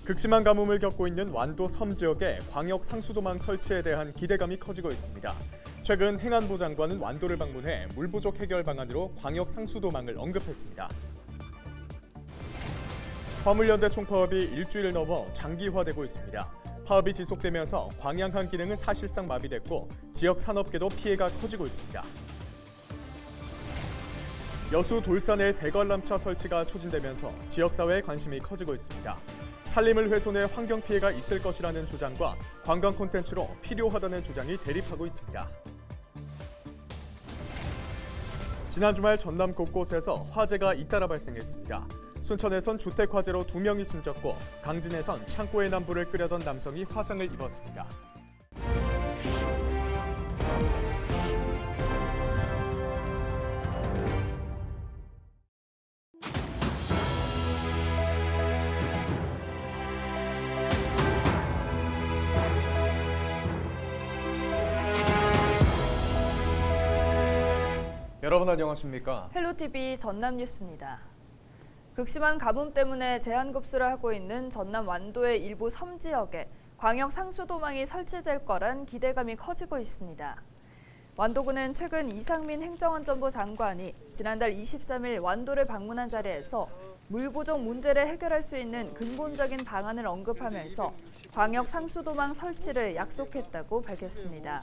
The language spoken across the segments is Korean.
극심한 가뭄을 겪고 있는 완도 섬 지역에 광역 상수도망 설치에 대한 기대감이 커지고 있습니다. 최근 행안부 장관은 완도를 방문해 물 부족 해결 방안으로 광역 상수도망을 언급했습니다. 화물연대 총파업이 일주일을 넘어 장기화되고 있습니다. 파업이 지속되면서 광양항 기능은 사실상 마비됐고 지역 산업계도 피해가 커지고 있습니다. 여수 돌산에 대관람차 설치가 추진되면서 지역사회의 관심이 커지고 있습니다. 산림을 훼손해 환경 피해가 있을 것이라는 주장과 관광 콘텐츠로 필요하다는 주장이 대립하고 있습니다. 지난 주말 전남 곳곳에서 화재가 잇따라 발생했습니다. 순천에선 주택 화재로 2명이 숨졌고 강진에선 창고의 남부를 끓여던 남성이 화상을 입었습니다. 여러분 안녕하십니까? 헬로티비 전남 뉴스입니다. 극심한 가뭄 때문에 제한급수를 하고 있는 전남 완도의 일부 섬 지역에 광역 상수도망이 설치될 거란 기대감이 커지고 있습니다. 완도군은 최근 이상민 행정안전부 장관이 지난달 23일 완도를 방문한 자리에서 물 부족 문제를 해결할 수 있는 근본적인 방안을 언급하면서 광역 상수도망 설치를 약속했다고 밝혔습니다.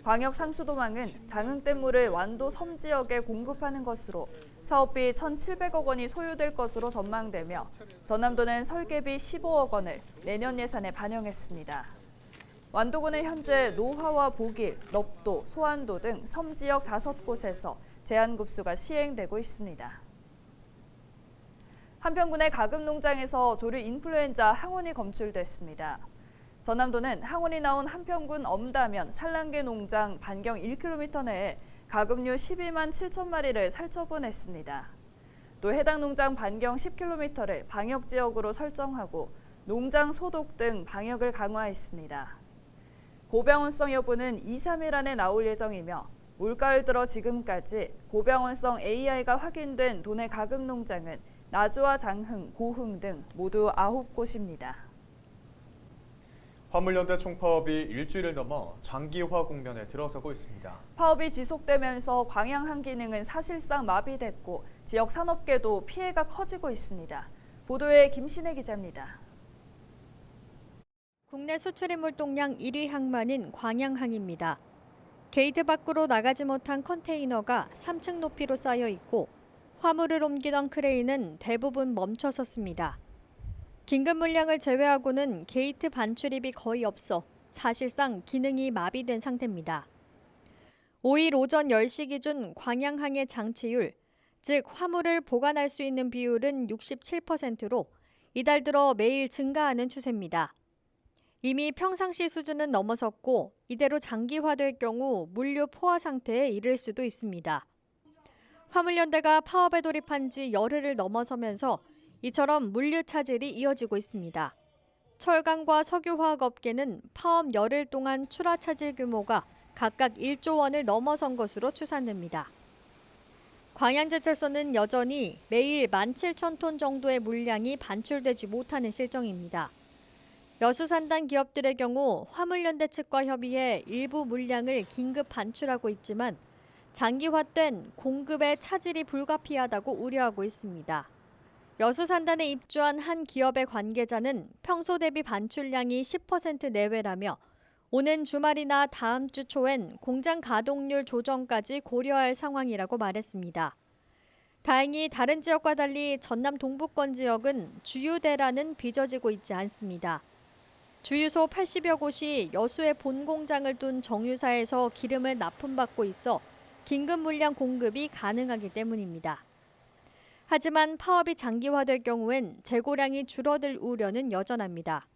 광역 상수도망은 장흥댐 물을 완도 섬 지역에 공급하는 것으로 사업비 1,700억 원이 소요될 것으로 전망되며 전남도는 설계비 15억 원을 내년 예산에 반영했습니다. 완도군은 현재 노화와 보길, 럽도, 소안도 등 섬 지역 5곳에서 제한급수가 시행되고 있습니다. 한평군의 가금농장에서 조류 인플루엔자 항원이 검출됐습니다. 전남도는 항원이 나온 한평군 엄다면 산란계 농장 반경 1km 내에 가금류 12만 7천 마리를 살처분했습니다. 또 해당 농장 반경 10km를 방역지역으로 설정하고 농장 소독 등 방역을 강화했습니다. 고병원성 여부는 2, 3일 안에 나올 예정이며 올가을 들어 지금까지 고병원성 AI가 확인된 도내 가금 농장은 나주와 장흥, 고흥 등 모두 9곳입니다. 화물연대 총파업이 일주일을 넘어 장기화 국면에 들어서고 있습니다. 파업이 지속되면서 광양항 기능은 사실상 마비됐고 지역 산업계도 피해가 커지고 있습니다. 보도에 김신혜 기자입니다. 국내 수출입물 동량 1위 항만인 광양항입니다. 게이트 밖으로 나가지 못한 컨테이너가 3층 높이로 쌓여 있고 화물을 옮기던 크레인은 대부분 멈춰 섰습니다. 긴급 물량을 제외하고는 게이트 반출입이 거의 없어 사실상 기능이 마비된 상태입니다. 5일 오전 10시 기준 광양항의 장치율, 즉 화물을 보관할 수 있는 비율은 67%로 이달 들어 매일 증가하는 추세입니다. 이미 평상시 수준은 넘어섰고 이대로 장기화될 경우 물류 포화 상태에 이를 수도 있습니다. 화물연대가 파업에 돌입한 지 열흘을 넘어서면서 이처럼 물류 차질이 이어지고 있습니다. 철강과 석유화학업계는 파업 열흘 동안 출하 차질 규모가 각각 1조 원을 넘어선 것으로 추산됩니다. 광양제철소는 여전히 매일 17,000톤 정도의 물량이 반출되지 못하는 실정입니다. 여수산단 기업들의 경우 화물연대 측과 협의해 일부 물량을 긴급 반출하고 있지만 장기화된 공급의 차질이 불가피하다고 우려하고 있습니다. 여수산단에 입주한 한 기업의 관계자는 평소 대비 반출량이 10% 내외라며 오는 주말이나 다음 주 초엔 공장 가동률 조정까지 고려할 상황이라고 말했습니다. 다행히 다른 지역과 달리 전남 동부권 지역은 주유대라는 빚어지고 있지 않습니다. 주유소 80여 곳이 여수에 본 공장을 둔 정유사에서 기름을 납품받고 있어 긴급 물량 공급이 가능하기 때문입니다. 하지만 파업이 장기화될 경우엔 재고량이 줄어들 우려는 여전합니다.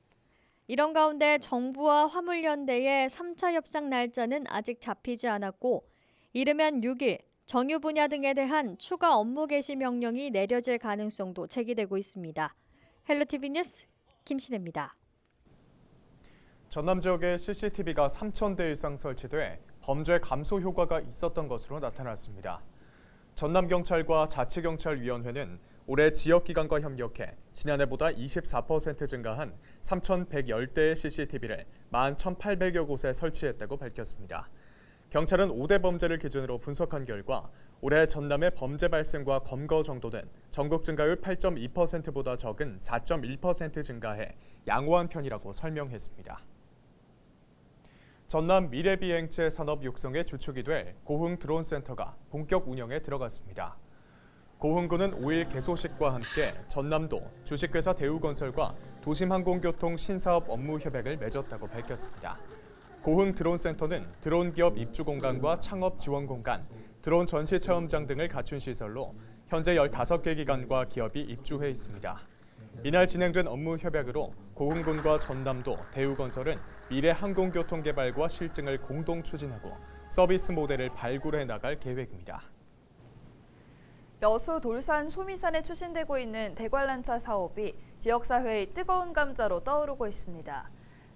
이런 가운데 정부와 화물연대의 3차 협상 날짜는 아직 잡히지 않았고 이르면 6일 정유 분야 등에 대한 추가 업무 개시 명령이 내려질 가능성도 제기되고 있습니다. 헬로티비 뉴스 김신혜입니다. 전남 지역에 CCTV가 3,000대 이상 설치돼 범죄 감소 효과가 있었던 것으로 나타났습니다. 전남경찰과 자치경찰위원회는 올해 지역기관과 협력해 지난해보다 24% 증가한 3,110대의 CCTV를 11,800여 곳에 설치했다고 밝혔습니다. 경찰은 5대 범죄를 기준으로 분석한 결과 올해 전남의 범죄 발생과 검거 정도는 전국 증가율 8.2%보다 적은 4.1% 증가해 양호한 편이라고 설명했습니다. 전남 미래비행체 산업 육성의 주축이 될 고흥 드론센터가 본격 운영에 들어갔습니다. 고흥군은 5일 개소식과 함께 전남도, 주식회사 대우건설과 도심항공교통 신사업 업무 협약을 맺었다고 밝혔습니다. 고흥 드론센터는 드론 기업 입주 공간과 창업 지원 공간, 드론 전시 체험장 등을 갖춘 시설로 현재 15개 기관과 기업이 입주해 있습니다. 이날 진행된 업무 협약으로 고흥군과 전남도, 대우건설은 미래 항공교통 개발과 실증을 공동 추진하고 서비스 모델을 발굴해 나갈 계획입니다. 여수 돌산 소미산에 추진되고 있는 대관람차 사업이 지역사회의 뜨거운 감자로 떠오르고 있습니다.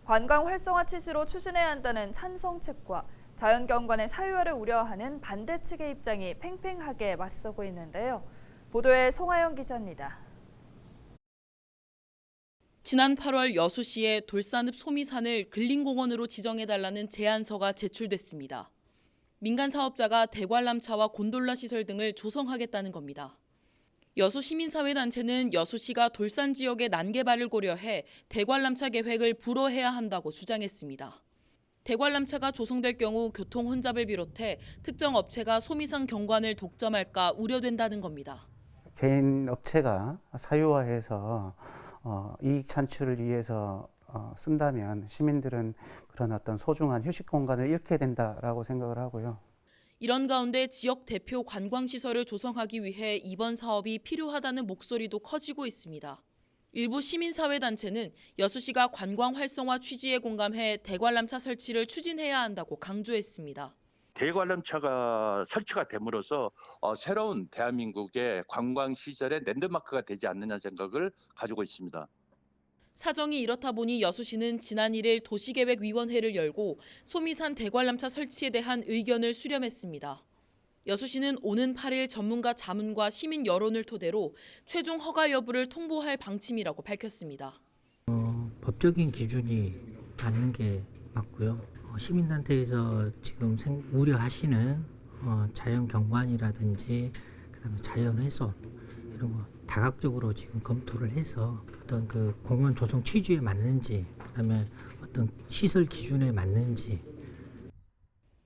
관광 활성화 취지로 추진해야 한다는 찬성 측과 자연경관의 사유화를 우려하는 반대 측의 입장이 팽팽하게 맞서고 있는데요. 보도에 송하영 기자입니다. 지난 8월 여수시에 돌산읍 소미산을 근린공원으로 지정해달라는 제안서가 제출됐습니다. 민간 사업자가 대관람차와 곤돌라 시설 등을 조성하겠다는 겁니다. 여수 시민사회단체는 여수시가 돌산 지역의 난개발을 고려해 대관람차 계획을 불허해야 한다고 주장했습니다. 대관람차가 조성될 경우 교통 혼잡을 비롯해 특정 업체가 소미산 경관을 독점할까 우려된다는 겁니다. 개인 업체가 사유화해서 이익 창출을 위해서 쓴다면 시민들은 그런 어떤 소중한 휴식 공간을 잃게 된다라고 생각을 하고요. 이런 가운데 지역 대표 관광시설을 조성하기 위해 이번 사업이 필요하다는 목소리도 커지고 있습니다. 일부 시민사회단체는 여수시가 관광 활성화 취지에 공감해 대관람차 설치를 추진해야 한다고 강조했습니다. 대관람차가 설치가 됨으로써 새로운 대한민국의 관광시설의 랜드마크가 되지 않느냐 생각을 가지고 있습니다. 사정이 이렇다 보니 여수시는 지난 1일 도시계획위원회를 열고 소미산 대관람차 설치에 대한 의견을 수렴했습니다. 여수시는 오는 8일 전문가 자문과 시민 여론을 토대로 최종 허가 여부를 통보할 방침이라고 밝혔습니다. 법적인 기준이 맞는 게 맞고요. 시민단체에서 지금 우려하시는 자연 경관이라든지 그다음에 자연 훼손 이런 거 다각적으로 지금 검토를 해서 어떤 그 공원 조성 취지에 맞는지 그다음에 어떤 시설 기준에 맞는지.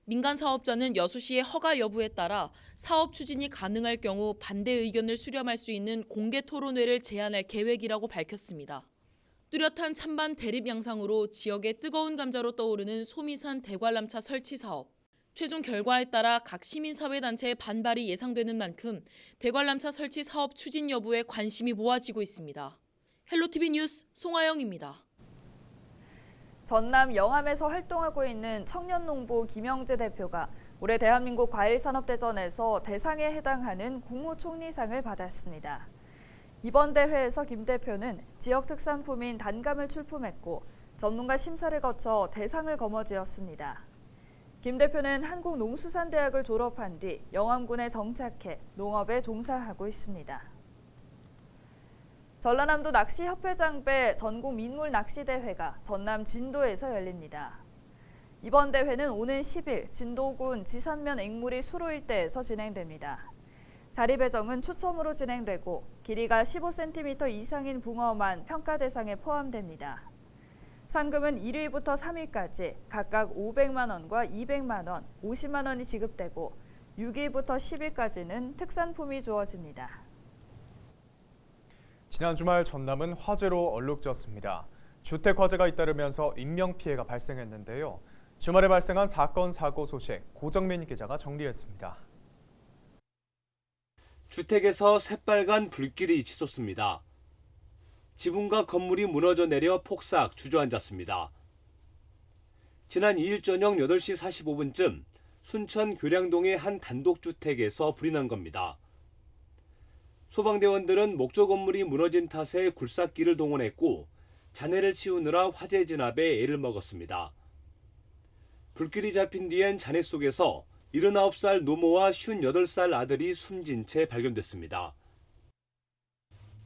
민간 사업자는 여수시의 허가 여부에 따라 사업 추진이 가능할 경우 반대 의견을 수렴할 수 있는 공개 토론회를 제안할 계획이라고 밝혔습니다. 뚜렷한 찬반 대립 양상으로 지역의 뜨거운 감자로 떠오르는 소미산 대관람차 설치 사업. 최종 결과에 따라 각 시민사회단체의 반발이 예상되는 만큼 대관람차 설치 사업 추진 여부에 관심이 모아지고 있습니다. 헬로티비 뉴스 송하영입니다. 전남 영암에서 활동하고 있는 청년농부 김영재 대표가 올해 대한민국 과일산업대전에서 대상에 해당하는 국무총리상을 받았습니다. 이번 대회에서 김 대표는 지역 특산품인 단감을 출품했고 전문가 심사를 거쳐 대상을 거머쥐었습니다. 김 대표는 한국농수산대학을 졸업한 뒤 영암군에 정착해 농업에 종사하고 있습니다. 전라남도 낚시협회장배 전국민물낚시대회가 전남 진도에서 열립니다. 이번 대회는 오는 10일 진도군 지산면 앵무리 수로 일대에서 진행됩니다. 자리 배정은 추첨으로 진행되고 길이가 15cm 이상인 붕어만 평가 대상에 포함됩니다. 상금은 1위부터 3위까지 각각 500만 원과 200만 원, 50만 원이 지급되고 6위부터 10위까지는 특산품이 주어집니다. 지난 주말 전남은 화재로 얼룩졌습니다. 주택 화재가 잇따르면서 인명피해가 발생했는데요. 주말에 발생한 사건 사고 소식 고정민 기자가 정리했습니다. 주택에서 새빨간 불길이 치솟습니다. 지붕과 건물이 무너져 내려 폭삭 주저앉았습니다. 지난 2일 저녁 8시 45분쯤 순천 교량동의 한 단독주택에서 불이 난 겁니다. 소방대원들은 목조 건물이 무너진 탓에 굴삭기를 동원했고 잔해를 치우느라 화재 진압에 애를 먹었습니다. 불길이 잡힌 뒤엔 잔해 속에서 79살 노모와 58살 아들이 숨진 채 발견됐습니다.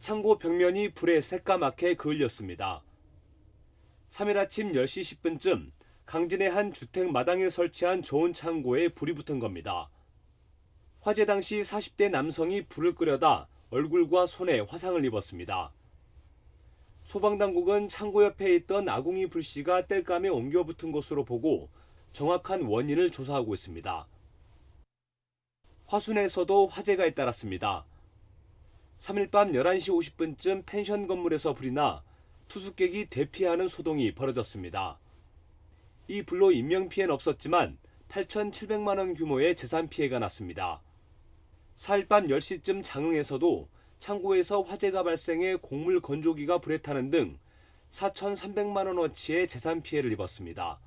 창고 벽면이 불에 새까맣게 그을렸습니다. 3일 아침 10시 10분쯤 강진의 한 주택 마당에 설치한 저온 창고에 불이 붙은 겁니다. 화재 당시 40대 남성이 불을 끄려다 얼굴과 손에 화상을 입었습니다. 소방당국은 창고 옆에 있던 아궁이 불씨가 땔감에 옮겨 붙은 것으로 보고 정확한 원인을 조사하고 있습니다. 화순에서도 화재가 잇따랐습니다. 3일 밤 11시 50분쯤 펜션 건물에서 불이 나 투숙객이 대피하는 소동이 벌어졌습니다. 이 불로 인명피해는 없었지만 8,700만 원 규모의 재산 피해가 났습니다. 4일 밤 10시쯤 장흥에서도 창고에서 화재가 발생해 곡물 건조기가 불에 타는 등 4,300만 원어치의 재산 피해를 입었습니다.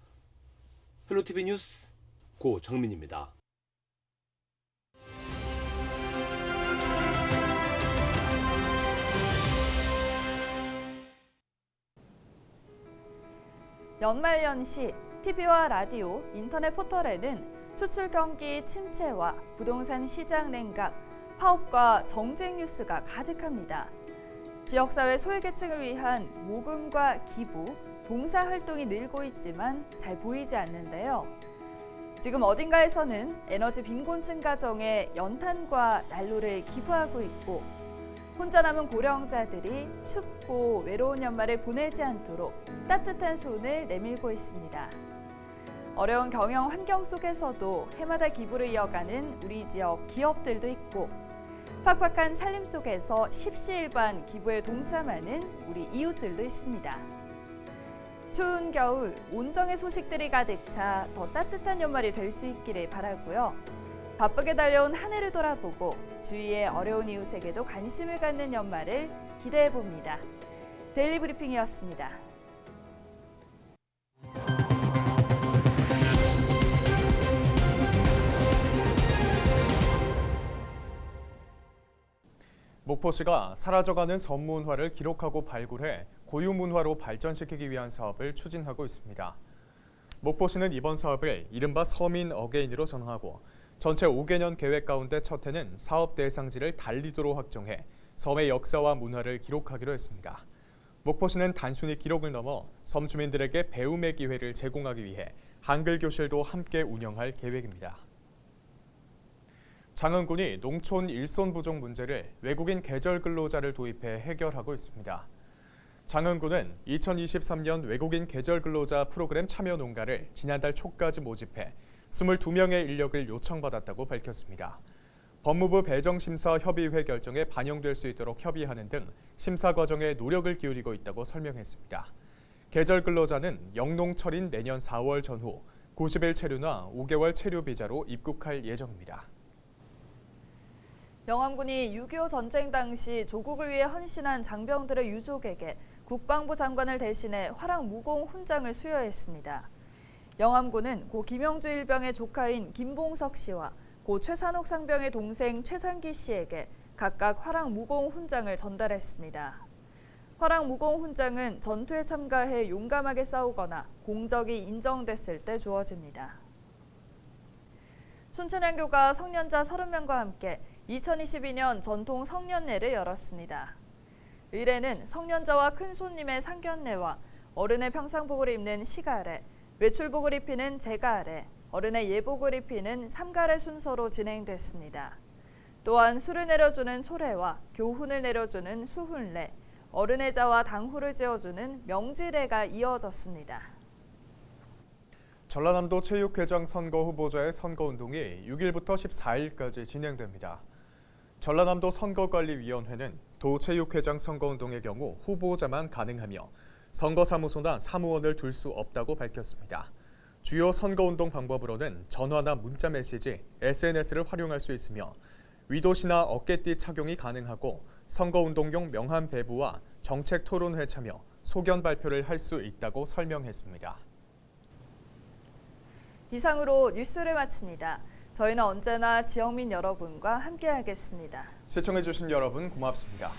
헬로티비 뉴스 고정민입니다. 연말연시 TV와 라디오, 인터넷 포털에는 수출 경기 침체와 부동산 시장 냉각, 파업과 정책 뉴스가 가득합니다. 지역사회 소외계층을 위한 모금과 기부, 봉사활동이 늘고 있지만 잘 보이지 않는데요. 지금 어딘가에서는 에너지 빈곤층 가정에 연탄과 난로를 기부하고 있고 혼자 남은 고령자들이 춥고 외로운 연말을 보내지 않도록 따뜻한 손을 내밀고 있습니다. 어려운 경영 환경 속에서도 해마다 기부를 이어가는 우리 지역 기업들도 있고 팍팍한 살림 속에서 십시일반 기부에 동참하는 우리 이웃들도 있습니다. 추운 겨울 온정의 소식들이 가득 차 더 따뜻한 연말이 될 수 있기를 바라고요. 바쁘게 달려온 한 해를 돌아보고 주위의 어려운 이웃에게도 관심을 갖는 연말을 기대해 봅니다. 데일리 브리핑이었습니다. 목포시가 사라져가는 섬문화를 기록하고 발굴해 고유문화로 발전시키기 위한 사업을 추진하고 있습니다. 목포시는 이번 사업을 이른바 서민 어게인으로 전환하고 전체 5개년 계획 가운데 첫 해는 사업 대상지를 달리도로 확정해 섬의 역사와 문화를 기록하기로 했습니다. 목포시는 단순히 기록을 넘어 섬 주민들에게 배움의 기회를 제공하기 위해 한글 교실도 함께 운영할 계획입니다. 장흥군이 농촌 일손 부족 문제를 외국인 계절 근로자를 도입해 해결하고 있습니다. 장흥군은 2023년 외국인 계절 근로자 프로그램 참여 농가를 지난달 초까지 모집해 22명의 인력을 요청받았다고 밝혔습니다. 법무부 배정심사협의회 결정에 반영될 수 있도록 협의하는 등 심사 과정에 노력을 기울이고 있다고 설명했습니다. 계절 근로자는 영농철인 내년 4월 전후 90일 체류나 5개월 체류 비자로 입국할 예정입니다. 영암군이 6.25 전쟁 당시 조국을 위해 헌신한 장병들의 유족에게 국방부 장관을 대신해 화랑무공 훈장을 수여했습니다. 영암군은 고 김영주 일병의 조카인 김봉석 씨와 고 최산옥 상병의 동생 최상기 씨에게 각각 화랑무공 훈장을 전달했습니다. 화랑무공 훈장은 전투에 참가해 용감하게 싸우거나 공적이 인정됐을 때 주어집니다. 순천향교가 성년자 30명과 함께 2022년 전통 성년례를 열었습니다. 의례는 성년자와 큰손님의 상견례와 어른의 평상복을 입는 시가례, 외출복을 입히는 제가례, 어른의 예복을 입히는 삼가례 순서로 진행됐습니다. 또한 술을 내려주는 소례와 교훈을 내려주는 수훈례, 어른의 자와 당후를 지어주는 명지례가 이어졌습니다. 전라남도 체육회장 선거 후보자의 선거운동이 6일부터 14일까지 진행됩니다. 전라남도 선거관리위원회는 도체육회장 선거운동의 경우 후보자만 가능하며 선거사무소나 사무원을 둘 수 없다고 밝혔습니다. 주요 선거운동 방법으로는 전화나 문자 메시지, SNS를 활용할 수 있으며 위도시나 어깨띠 착용이 가능하고 선거운동용 명함 배부와 정책 토론회 참여, 소견 발표를 할 수 있다고 설명했습니다. 이상으로 뉴스를 마칩니다. 저희는 언제나 지역민 여러분과 함께하겠습니다. 시청해주신 여러분 고맙습니다.